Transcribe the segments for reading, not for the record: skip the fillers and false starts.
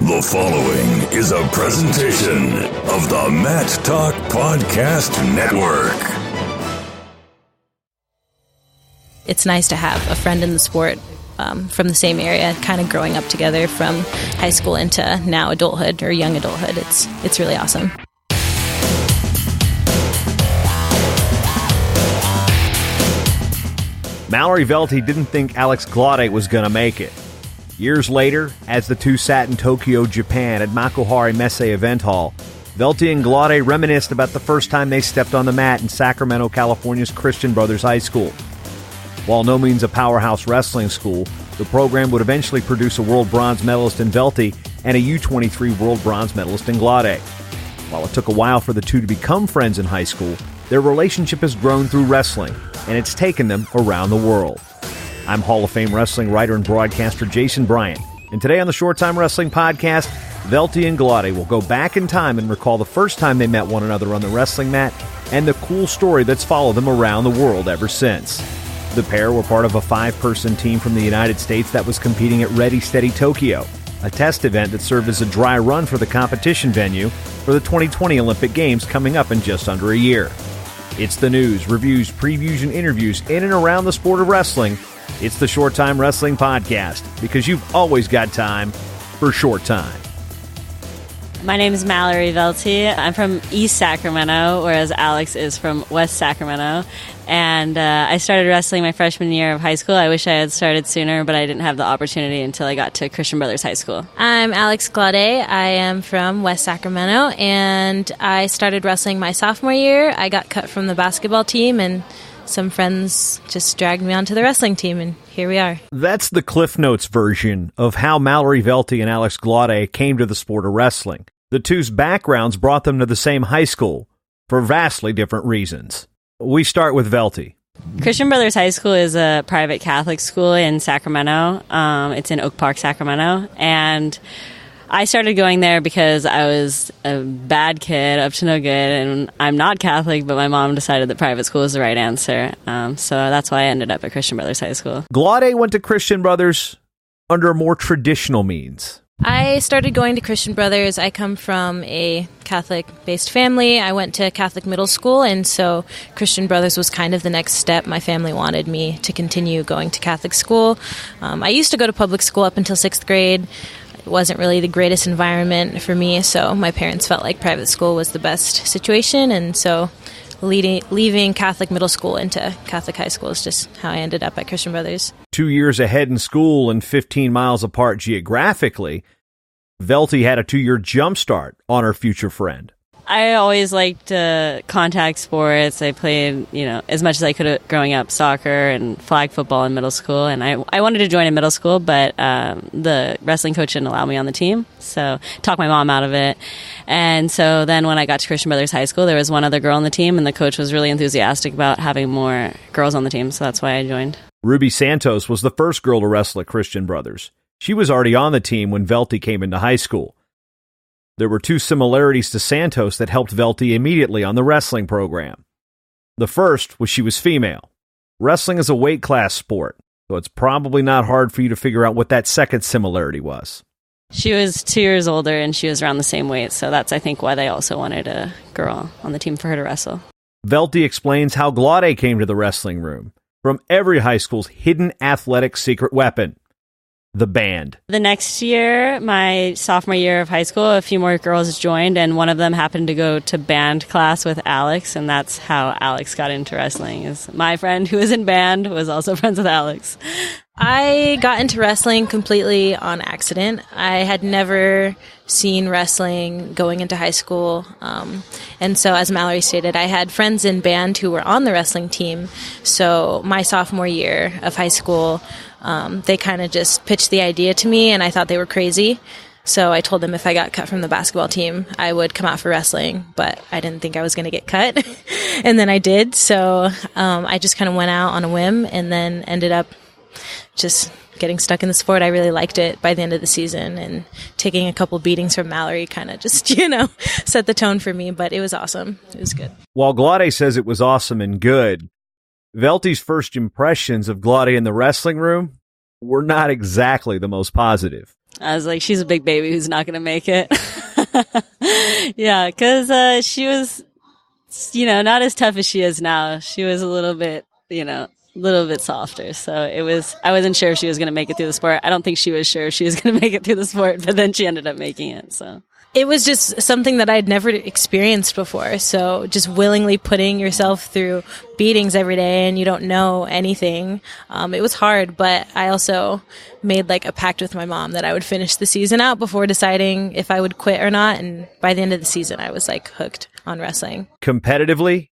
The following is a presentation of the Mat Talk Podcast Network. It's nice to have a friend in the sport from the same area, kind of growing up together from high school into now adulthood or young adulthood. It's really awesome. Mallory Velte didn't think Alex Glaude was going to make it. Years later, as the two sat in Tokyo, Japan at Makuhari Messe Event Hall, Velte and Glaude reminisced about the first time they stepped on the mat in Sacramento, California's Christian Brothers High School. While no means a powerhouse wrestling school, the program would eventually produce a world bronze medalist in Velte and a U-23 world bronze medalist in Glaude. While it took a while for the two to become friends in high school, their relationship has grown through wrestling, and it's taken them around the world. I'm Hall of Fame wrestling writer and broadcaster Jason Bryant, and today on the Short Time Wrestling Podcast, Velte and Glaude will go back in time and recall the first time they met one another on the wrestling mat and the cool story that's followed them around the world ever since. The pair were part of a 5-person team from the United States that was competing at Ready Steady Tokyo, a test event that served as a dry run for the competition venue for the 2020 Olympic Games coming up in just under a year. It's the news, reviews, previews, and interviews in and around the sport of wrestling. It's the Short Time Wrestling Podcast, because you've always got time for short time. My name is Mallory Velte. I'm from East Sacramento, whereas Alex is from West Sacramento. And I started wrestling my freshman year of high school. I wish I had started sooner, but I didn't have the opportunity until I got to Christian Brothers High School. I'm Alex Glaude. I am from West Sacramento, and I started wrestling my sophomore year. I got cut from the basketball team, and some friends just dragged me onto the wrestling team, and here we are. That's the Cliff Notes version of how Mallory Velte and Alex Glaude came to the sport of wrestling. The two's backgrounds brought them to the same high school for vastly different reasons. We start with Velte. Christian Brothers High School is a private Catholic school in Sacramento. It's in Oak Park, Sacramento, and I started going there because I was a bad kid, up to no good, and I'm not Catholic, but my mom decided that private school was the right answer. So that's why I ended up at Christian Brothers High School. Glaude went to Christian Brothers under more traditional means. I started going to Christian Brothers. I come from a Catholic-based family. I went to Catholic middle school, and so Christian Brothers was kind of the next step. My family wanted me to continue going to Catholic school. I used to go to public school up until 6th grade. It wasn't really the greatest environment for me, so my parents felt like private school was the best situation, and so leaving Catholic middle school into Catholic high school is just how I ended up at Christian Brothers. 2 years ahead in school and 15 miles apart geographically, Velte had a 2-year jump start on her future friend. I always liked contact sports. I played, as much as I could growing up, soccer and flag football in middle school. And I wanted to join in middle school, but the wrestling coach didn't allow me on the team. So talked my mom out of it. And so then when I got to Christian Brothers High School, there was one other girl on the team, and the coach was really enthusiastic about having more girls on the team. So that's why I joined. Ruby Santos was the first girl to wrestle at Christian Brothers. She was already on the team when Velte came into high school. There were 2 similarities to Santos that helped Velte immediately on the wrestling program. The first was she was female. Wrestling is a weight class sport, so it's probably not hard for you to figure out what that second similarity was. She was 2 years older, and she was around the same weight, so that's, I think, why they also wanted a girl on the team for her to wrestle. Velte explains how Glaude came to the wrestling room from every high school's hidden athletic secret weapon: the band. The next year, my sophomore year of high school, a few more girls joined, and one of them happened to go to band class with Alex, and that's how Alex got into wrestling. Is my friend who was in band was also friends with Alex. I got into wrestling completely on accident. I had never seen wrestling going into high school. And so, as Mallory stated, I had friends in band who were on the wrestling team. So my sophomore year of high school, they kind of just pitched the idea to me, and I thought they were crazy. So I told them if I got cut from the basketball team, I would come out for wrestling, but I didn't think I was going to get cut. And then I did. So I just kind of went out on a whim and then ended up just getting stuck in the sport. I really liked it by the end of the season, and taking a couple beatings from Mallory kind of just, set the tone for me, but it was awesome. It was good. While Glaude says it was awesome and good, Velte's first impressions of Glaude in the wrestling room were not exactly the most positive. I was like, she's a big baby who's not going to make it. Yeah, because she was, not as tough as she is now. She was a little bit, a little bit softer. So I wasn't sure if she was going to make it through the sport. I don't think she was sure if she was going to make it through the sport, but then she ended up making it. So it was just something that I'd never experienced before. So just willingly putting yourself through beatings every day and you don't know anything. It was hard, but I also made like a pact with my mom that I would finish the season out before deciding if I would quit or not. And by the end of the season, I was like hooked on wrestling. Competitively,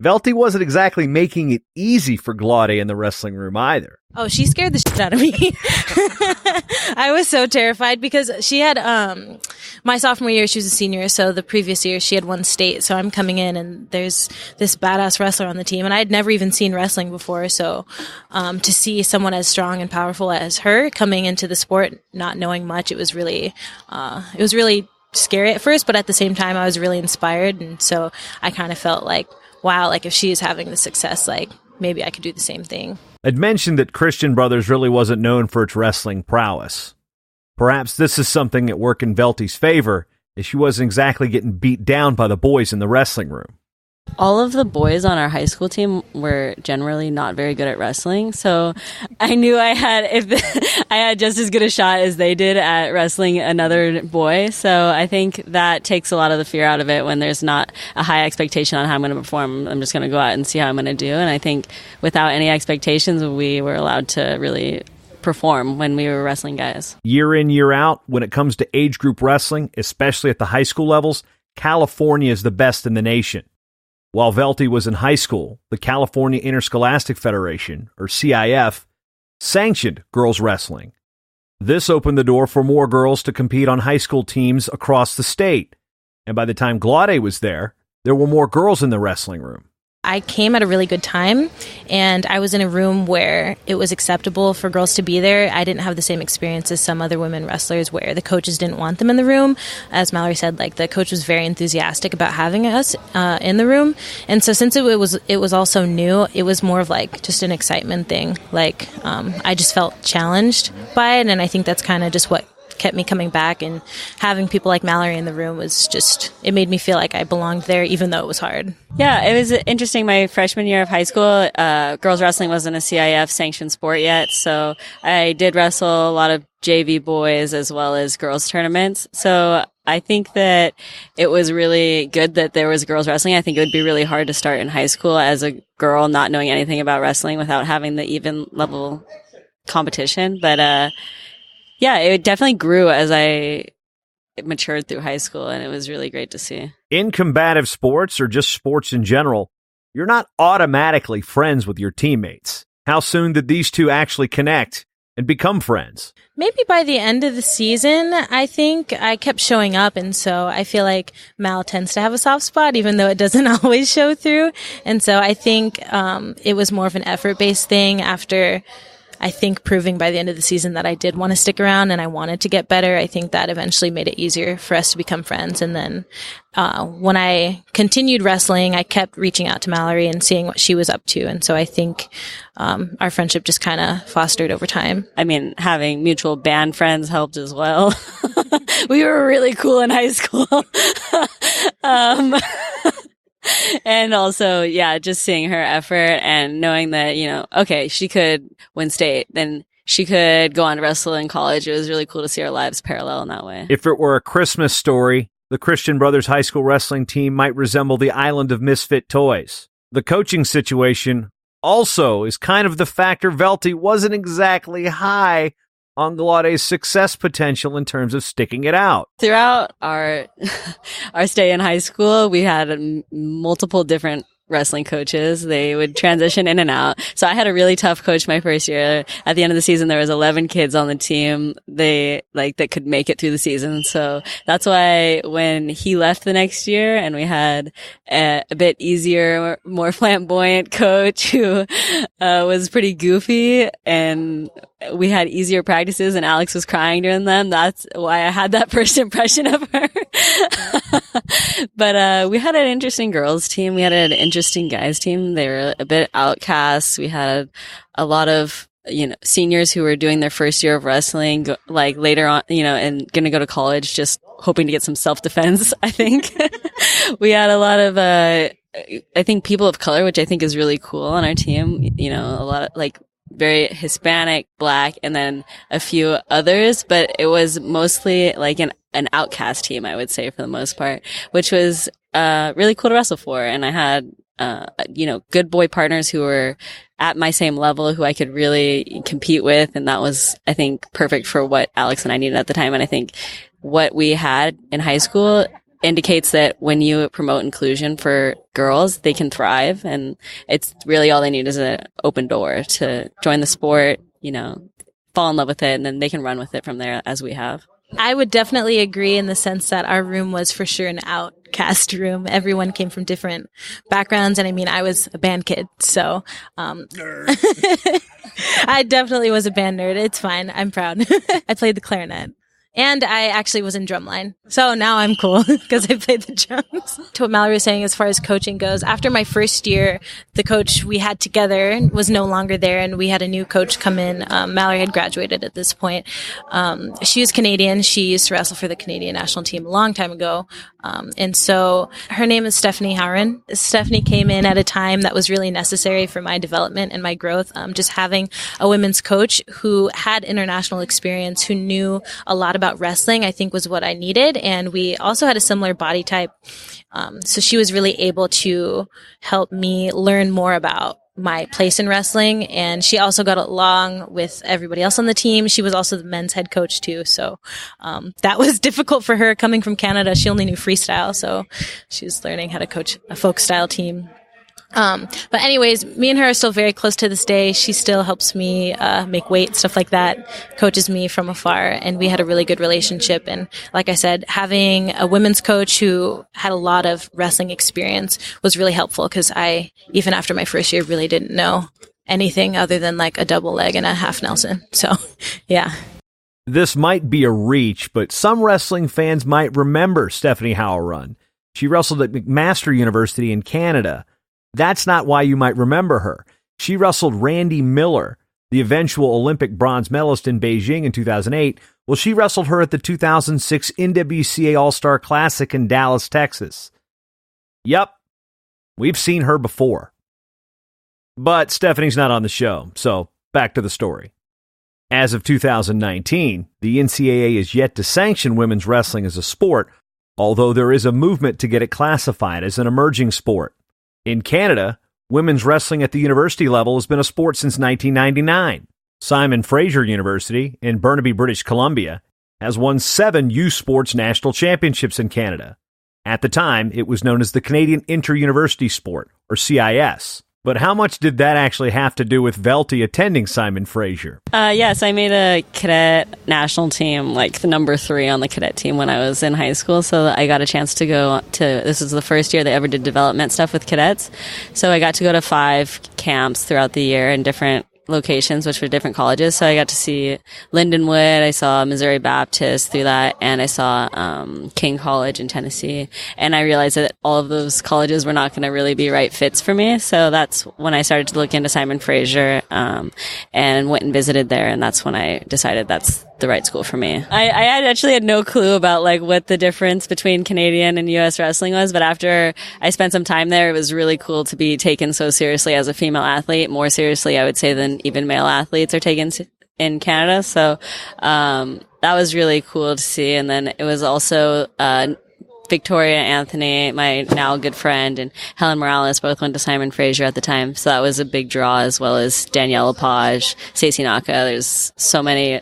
Velte wasn't exactly making it easy for Glaude in the wrestling room either. Oh, she scared the shit out of me. I was so terrified because she had, my sophomore year, she was a senior. So the previous year she had won state. So I'm coming in and there's this badass wrestler on the team and I had never even seen wrestling before. So, to see someone as strong and powerful as her coming into the sport, not knowing much, it was really scary at first, but at the same time I was really inspired. And so I kind of felt like, wow, like if she is having the success, like maybe I could do the same thing. I'd mentioned that Christian Brothers really wasn't known for its wrestling prowess. Perhaps this is something at work in Velte's favor, as she wasn't exactly getting beat down by the boys in the wrestling room. All of the boys on our high school team were generally not very good at wrestling. So I knew I had just as good a shot as they did at wrestling another boy. So I think that takes a lot of the fear out of it when there's not a high expectation on how I'm going to perform. I'm just going to go out and see how I'm going to do. And I think without any expectations, we were allowed to really perform when we were wrestling guys. Year in, year out, when it comes to age group wrestling, especially at the high school levels, California is the best in the nation. While Velte was in high school, the California Interscholastic Federation, or CIF, sanctioned girls wrestling. This opened the door for more girls to compete on high school teams across the state. And by the time Glaude was there were more girls in the wrestling room. I came at a really good time, and I was in a room where it was acceptable for girls to be there. I didn't have the same experience as some other women wrestlers where the coaches didn't want them in the room. As Mallory said, like the coach was very enthusiastic about having us in the room. And so since it was also new, it was more of like just an excitement thing. Like I just felt challenged by it, and I think that's kind of just what kept me coming back, and having people like Mallory in the room was just, it made me feel like I belonged there even though it was hard. Yeah, it was interesting. My freshman year of high school, girls wrestling wasn't a CIF sanctioned sport yet, so I did wrestle a lot of JV boys as well as girls tournaments. So I think that it was really good that there was girls wrestling. I think it would be really hard to start in high school as a girl not knowing anything about wrestling without having the even level competition. But yeah, it definitely grew as I matured through high school, and it was really great to see. In combative sports, or just sports in general, you're not automatically friends with your teammates. How soon did these two actually connect and become friends? Maybe by the end of the season, I think I kept showing up, and so I feel like Mal tends to have a soft spot, even though it doesn't always show through. And so I think it was more of an effort-based thing after, I think, proving by the end of the season that I did want to stick around and I wanted to get better. I think that eventually made it easier for us to become friends. And then when I continued wrestling, I kept reaching out to Mallory and seeing what she was up to. And so I think our friendship just kind of fostered over time. I mean, having mutual band friends helped as well. We were really cool in high school. And also, yeah, just seeing her effort and knowing that, okay, she could win state, then she could go on to wrestle in college. It was really cool to see our lives parallel in that way. If it were a Christmas story, the Christian Brothers high school wrestling team might resemble the island of misfit toys. The coaching situation also is kind of the factor Velte wasn't exactly high on Glaude's success potential in terms of sticking it out. Throughout our stay in high school, we had multiple different wrestling coaches. They would transition in and out. So I had a really tough coach my first year. At the end of the season, there was 11 kids on the team. That could make it through the season. So that's why when he left the next year and we had a bit easier, more flamboyant coach who was pretty goofy, and we had easier practices and Alex was crying during them. That's why I had that first impression of her. But we had an interesting girls team. We had an interesting guys team. They were a bit outcasts. We had a lot of seniors who were doing their first year of wrestling, like later on, and going to go to college, just hoping to get some self-defense, I think. We had a lot of, I think people of color, which I think is really cool on our team, a lot of like very Hispanic, Black, and then a few others, but it was mostly like an outcast team, I would say, for the most part, which was really cool to wrestle for. And I had good boy partners who were at my same level, who I could really compete with, and that was, I think, perfect for what Alex and I needed at the time. And I think what we had in high school indicates that when you promote inclusion for girls, they can thrive, and it's really all they need is an open door to join the sport, fall in love with it, and then they can run with it from there, as we have. I would definitely agree in the sense that our room was for sure an outcast room. Everyone came from different backgrounds, and I mean, I was a band kid, so I definitely was a band nerd. It's fine. I'm proud. I played the clarinet. And I actually was in drumline. So now I'm cool because I played the drums. To what Mallory was saying as far as coaching goes, after my first year, the coach we had together was no longer there, and we had a new coach come in. Mallory had graduated at this point. She was Canadian. She used to wrestle for the Canadian national team a long time ago. And so her name is Stephanie Howren. Stephanie came in at a time that was really necessary for my development and my growth. Just having a women's coach who had international experience, who knew a lot about wrestling, I think was what I needed. And we also had a similar body type. So she was really able to help me learn more about my place in wrestling. And she also got along with everybody else on the team. She was also the men's head coach too. So, that was difficult for her coming from Canada. She only knew freestyle. So she was learning how to coach a folk style team. But anyways, me and her are still very close to this day. She still helps me, make weight, stuff like that, coaches me from afar, and we had a really good relationship. And like I said, having a women's coach who had a lot of wrestling experience was really helpful, because even after my first year, really didn't know anything other than like a double leg and a half Nelson. So, yeah. This might be a reach, but some wrestling fans might remember Stephanie Howren. She wrestled at McMaster University in Canada. That's not why you might remember her. She wrestled Randy Miller, the eventual Olympic bronze medalist in Beijing in 2008. Well, she wrestled her at the 2006 NWCA All-Star Classic in Dallas, Texas. Yep, we've seen her before. But Stephanie's not on the show, so back to the story. As of 2019, the NCAA is yet to sanction women's wrestling as a sport, although there is a movement to get it classified as an emerging sport. In Canada, women's wrestling at the university level has been a sport since 1999. Simon Fraser University in Burnaby, British Columbia, has won 7 youth sports national championships in Canada. At the time, it was known as the Canadian Inter-University Sport, or CIS. But how much did that actually have to do with Velte attending Simon Fraser? Yes, I made a cadet national team, like the number 3 on the cadet team when I was in high school. So I got a chance to go to, this was the first year they ever did development stuff with cadets. So I got to go to 5 camps throughout the year in different locations, which were different colleges. So I got to see Lindenwood, I saw Missouri Baptist through that, and I saw King College in Tennessee. And I realized that all of those colleges were not going to really be right fits for me. So that's when I started to look into Simon Fraser, and went and visited there. And that's when I decided that's the right school for me. I actually had no clue about like what the difference between Canadian and US wrestling was, but after I spent some time there, it was really cool to be taken so seriously as a female athlete, more seriously, I would say, than even male athletes are taken in Canada. So, that was really cool to see. And then it was also, Victoria Anthony, my now good friend, and Helen Morales both went to Simon Fraser at the time. So that was a big draw, as well as Danielle Lepage, Stacey Naka. There's so many,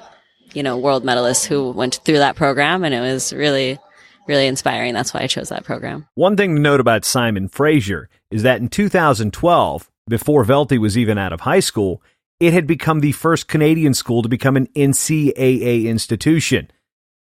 world medalists who went through that program, and it was really, really inspiring. That's why I chose that program. One thing to note about Simon Fraser is that in 2012, before Velte was even out of high school, it had become the first Canadian school to become an NCAA institution.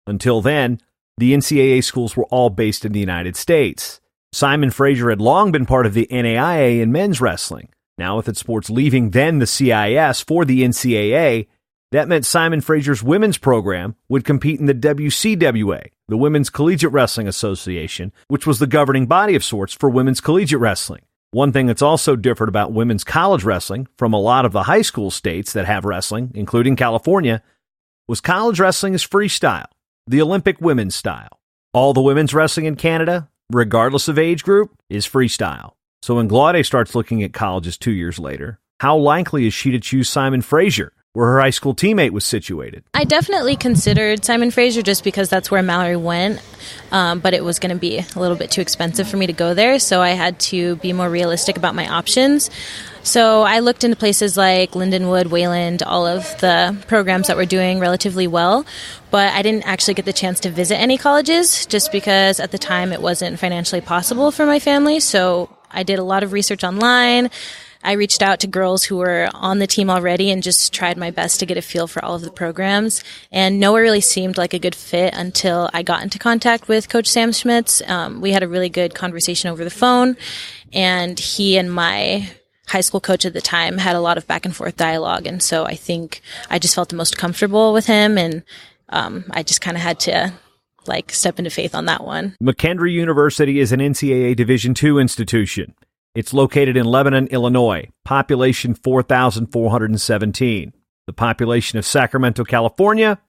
Until then, the NCAA schools were all based in the United States. Simon Fraser had long been part of the NAIA in men's wrestling. Now, with its sports leaving then the CIS for the NCAA, that meant Simon Fraser's women's program would compete in the WCWA, the Women's Collegiate Wrestling Association, which was the governing body of sorts for women's collegiate wrestling. One thing that's also different about women's college wrestling from a lot of the high school states that have wrestling, including California, was college wrestling is freestyle, the Olympic women's style. All the women's wrestling in Canada, regardless of age group, is freestyle. So when Glaude starts looking at colleges 2 years later, how likely is she to choose Simon Fraser, where her high school teammate was situated? I definitely considered Simon Fraser just because that's where Mallory went, but it was going to be a little bit too expensive for me to go there, so I had to be more realistic about my options. So I looked into places like Lindenwood, Wayland, all of the programs that were doing relatively well, but I didn't actually get the chance to visit any colleges just because at the time it wasn't financially possible for my family, so I did a lot of research online. I reached out to girls who were on the team already and just tried my best to get a feel for all of the programs. And nowhere really seemed like a good fit until I got into contact with Coach Sam Schmitz. We had a really good conversation over the phone, and he and my high school coach at the time had a lot of back and forth dialogue. And so I think I just felt the most comfortable with him, and I just kind of had to step into faith on that one. McKendree University is an NCAA Division II institution. It's located in Lebanon, Illinois, population 4,417. The population of Sacramento, California,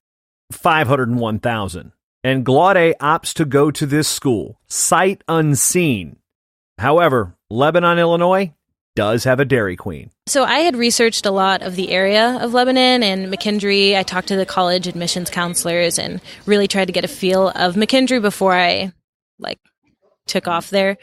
501,000. And Glaude opts to go to this school, sight unseen. However, Lebanon, Illinois does have a Dairy Queen. So I had researched a lot of the area of Lebanon and McKendree. I talked to the college admissions counselors and really tried to get a feel of McKendree before I took off there.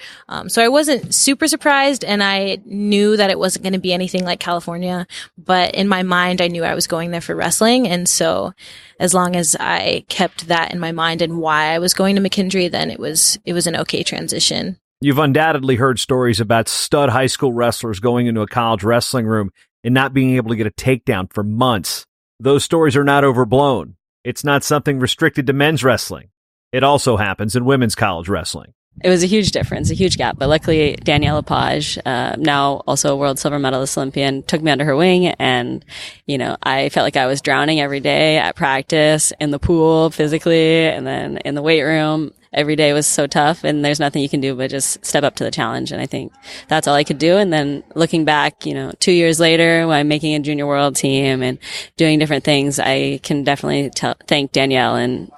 So I wasn't super surprised, and I knew that it wasn't going to be anything like California, but in my mind, I knew I was going there for wrestling. And so as long as I kept that in my mind and why I was going to McKendree, then it was an okay transition. You've undoubtedly heard stories about stud high school wrestlers going into a college wrestling room and not being able to get a takedown for months. Those stories are not overblown. It's not something restricted to men's wrestling. It also happens in women's college wrestling. It was a huge difference, a huge gap. But luckily, Danielle Lepage, now also a world silver medalist Olympian, took me under her wing. And, I felt like I was drowning every day at practice, in the pool physically, and then in the weight room. Every day was so tough, and there's nothing you can do but just step up to the challenge. And I think that's all I could do. And then looking back, 2 years later, when I'm making a junior world team and doing different things, I can definitely thank Danielle and,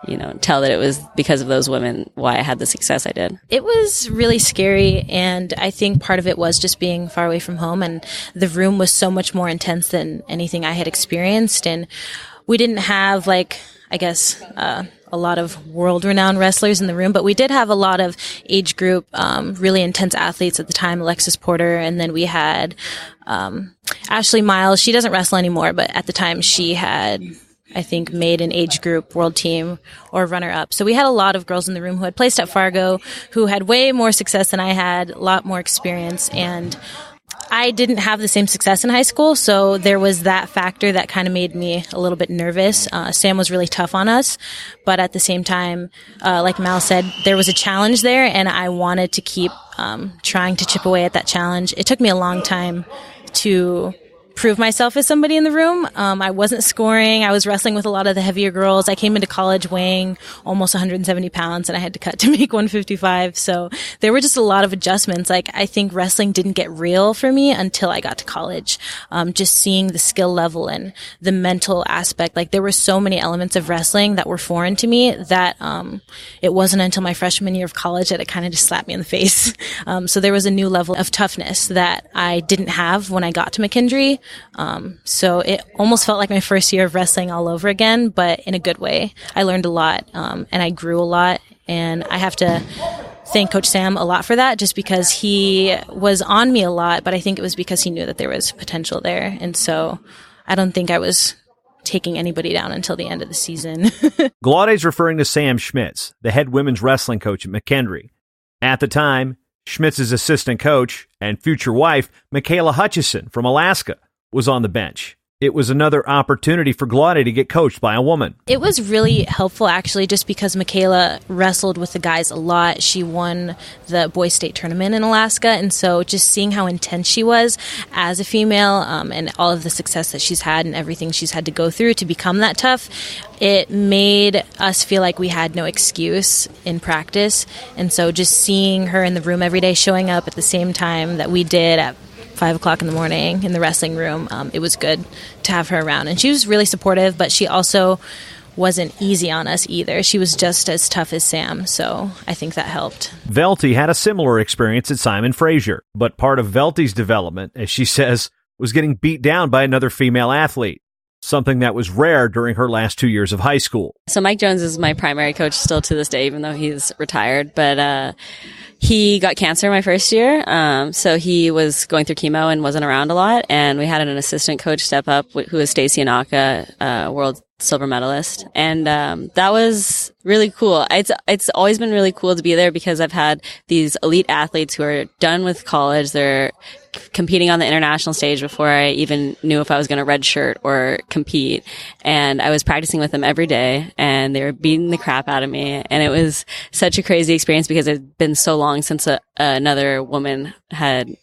tell that it was because of those women why I had the success I did. It was really scary, and I think part of it was just being far away from home, and the room was so much more intense than anything I had experienced. And we didn't have a lot of world-renowned wrestlers in the room, but we did have a lot of age group, really intense athletes at the time, Alexis Porter, and then we had Ashley Miles. She doesn't wrestle anymore, but at the time she had, I think, made an age group world team or runner-up. So we had a lot of girls in the room who had placed at Fargo, who had way more success than I had, a lot more experience, and I didn't have the same success in high school, so there was that factor that kind of made me a little bit nervous. Sam was really tough on us, but at the same time, like Mal said, there was a challenge there, and I wanted to keep trying to chip away at that challenge. It took me a long time to prove myself as somebody in the room. I wasn't scoring. I was wrestling with a lot of the heavier girls. I came into college weighing almost 170 pounds, and I had to cut to make 155. So there were just a lot of adjustments. I think wrestling didn't get real for me until I got to college. Just seeing the skill level and the mental aspect. There were so many elements of wrestling that were foreign to me that it wasn't until my freshman year of college that it kind of just slapped me in the face. So there was a new level of toughness that I didn't have when I got to McKendree. So it almost felt like my first year of wrestling all over again, but in a good way. I learned a lot, and I grew a lot, and I have to thank Coach Sam a lot for that, just because he was on me a lot, but I think it was because he knew that there was potential there. And so I don't think I was taking anybody down until the end of the season. Glaude's referring to Sam Schmitz, the head women's wrestling coach at McKendree. At the time, Schmitz's assistant coach and future wife, Michaela Hutchison from Alaska, was on the bench. It was another opportunity for Glaude to get coached by a woman. It was really helpful, actually, just because Michaela wrestled with the guys a lot. She won the boys' state tournament in Alaska, and so just seeing how intense she was as a female and all of the success that she's had and everything she's had to go through to become that tough, it made us feel like we had no excuse in practice. And so just seeing her in the room every day, showing up at the same time that we did at 5 o'clock in the morning in the wrestling room, it was good to have her around. And she was really supportive, but she also wasn't easy on us either. She was just as tough as Sam, so I think that helped. Velte had a similar experience at Simon Fraser, but part of Velte's development, as she says, was getting beat down by another female athlete, something that was rare during her last 2 years of high school. So Mike Jones is my primary coach still to this day, even though he's retired, but he got cancer my first year, so he was going through chemo and wasn't around a lot, and we had an assistant coach step up, who was Stacy Anaka, world silver medalist, and that was really cool. It's always been really cool to be there because I've had these elite athletes who are done with college. They're competing on the international stage before I even knew if I was going to redshirt or compete. And I was practicing with them every day, and they were beating the crap out of me. And it was such a crazy experience because it had been so long since another woman had,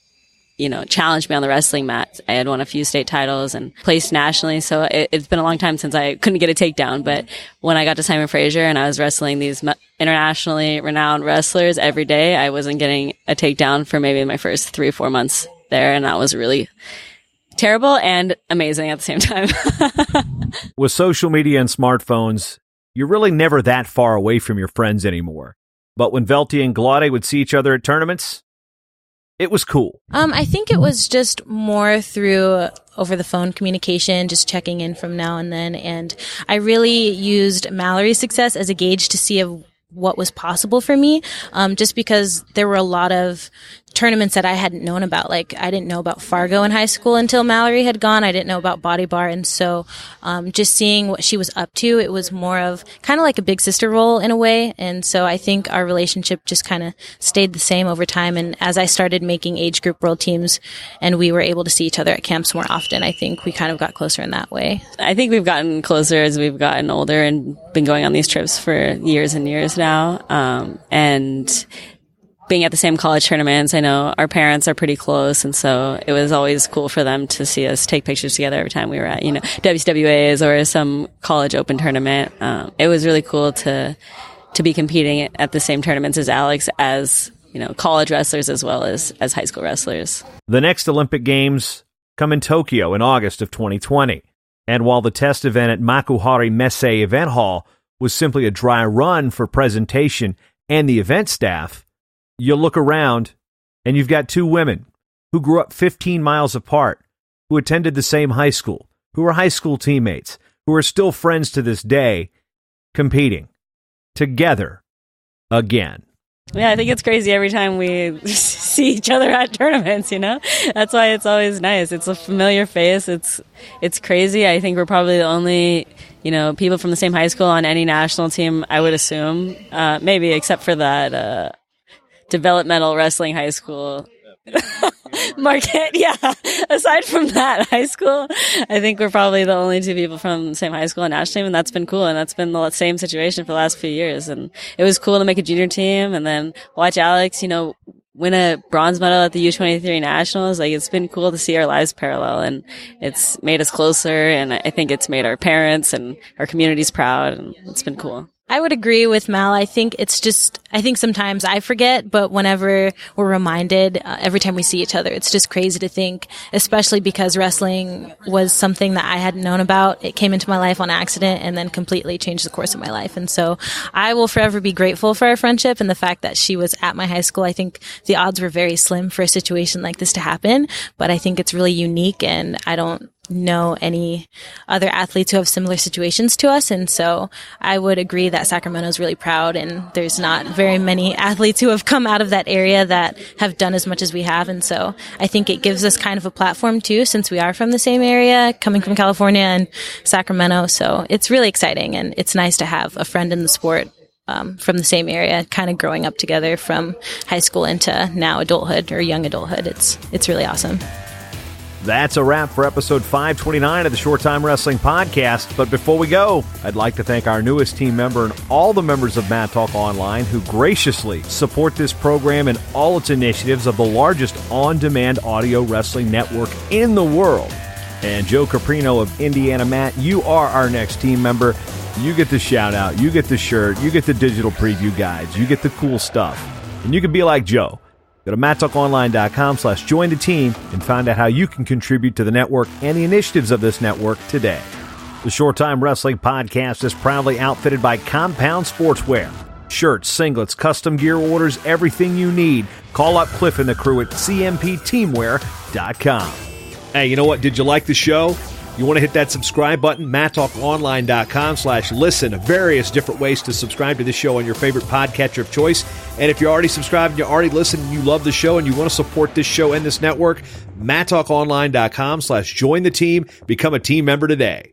challenged me on the wrestling mat. I had won a few state titles and placed nationally. So it's been a long time since I couldn't get a takedown. But when I got to Simon Fraser and I was wrestling these internationally renowned wrestlers every day, I wasn't getting a takedown for maybe my first 3 or 4 months there. And that was really terrible and amazing at the same time. With social media and smartphones, you're really never that far away from your friends anymore. But when Velte and Glaude would see each other at tournaments, it was cool. I think it was just more through over the phone communication, just checking in from now and then. And I really used Mallory's success as a gauge to see what was possible for me. Just because there were a lot of tournaments that I hadn't known about. Like, I didn't know about Fargo in high school until Mallory had gone. I didn't know about Body Bar. And so, just seeing what she was up to, it was more of kind of like a big sister role in a way. And so I think our relationship just kind of stayed the same over time. And as I started making age group world teams and we were able to see each other at camps more often, I think we kind of got closer in that way. I think we've gotten closer as we've gotten older and been going on these trips for years and years now. And being at the same college tournaments, I know our parents are pretty close, and so it was always cool for them to see us take pictures together every time we were at, WCWAs or some college open tournament. It was really cool to be competing at the same tournaments as Alex, as, college wrestlers as well as high school wrestlers. The next Olympic Games come in Tokyo in August of 2020. And while the test event at Makuhari Messe Event Hall was simply a dry run for presentation and the event staff, you look around, and you've got two women who grew up 15 miles apart, who attended the same high school, who are high school teammates, who are still friends to this day, competing together again. Yeah, I think it's crazy every time we see each other at tournaments, That's why it's always nice. It's a familiar face. It's crazy. I think we're probably the only, people from the same high school on any national team, I would assume, maybe except for that developmental wrestling high school Marquette. Yeah, aside from that high school, I think we're probably the only two people from the same high school and national team, and that's been cool. And that's been the same situation for the last few years. And it was cool to make a junior team and then watch Alex, win a bronze medal at the U23 Nationals. Like, it's been cool to see our lives parallel, and it's made us closer. And I think it's made our parents and our communities proud, and it's been cool. I would agree with Mal. I think sometimes I forget, but whenever we're reminded, every time we see each other, it's just crazy to think, especially because wrestling was something that I hadn't known about. It came into my life on accident and then completely changed the course of my life. And so I will forever be grateful for our friendship and the fact that she was at my high school. I think the odds were very slim for a situation like this to happen, but I think it's really unique, and I don't know any other athletes who have similar situations to us. And so I would agree that Sacramento is really proud, and there's not very many athletes who have come out of that area that have done as much as we have. And so I think it gives us kind of a platform too, since we are from the same area, coming from California and Sacramento. So it's really exciting, and it's nice to have a friend in the sport from the same area, kind of growing up together from high school into now adulthood or young adulthood. It's really awesome. That's a wrap for episode 529 of the Short Time Wrestling Podcast. But before we go, I'd like to thank our newest team member and all the members of Mat Talk Online who graciously support this program and all its initiatives of the largest on-demand audio wrestling network in the world. And Joe Caprino of Indiana Mat, you are our next team member. You get the shout out, you get the shirt, you get the digital preview guides, you get the cool stuff. And you can be like Joe. Go to mattalkonline.com/join the team and find out how you can contribute to the network and the initiatives of this network today. The Short Time Wrestling Podcast is proudly outfitted by Compound Sportswear. Shirts, singlets, custom gear orders, everything you need. Call up Cliff and the crew at cmpteamwear.com. Hey, you know what? Did you like the show? You want to hit that subscribe button? mattalkonline.com/listen. Various different ways to subscribe to this show on your favorite podcatcher of choice. And if you're already subscribed and you already listen and you love the show and you want to support this show and this network, mattalkonline.com/join the team. Become a team member today.